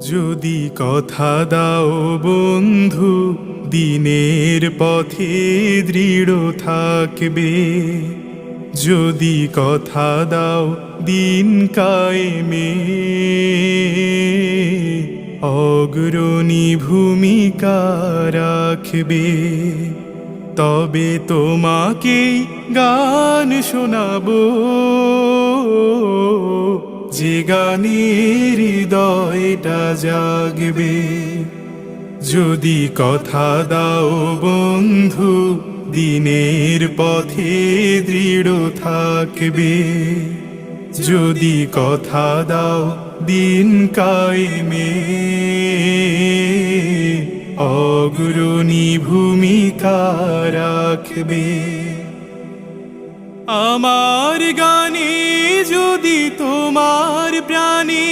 যদি কথা দাও বন্ধু, দিনের পথে দৃঢ় থাকবে। যদি কথা দাও দিন কায়েমে, অগ্রণী ভূমিকা রাখবে। তবে তোমাকে গান শোনাবো, যে গানের হৃদয়টা জাগবে। যদি কথা দাও বন্ধু, দিনের পথে দৃঢ় থাকবে। যদি কথা দাও দিন কায়েমে, অগ্রণী ভূমিকা রাখবে। আমার গানে যদি তোমার প্রাণে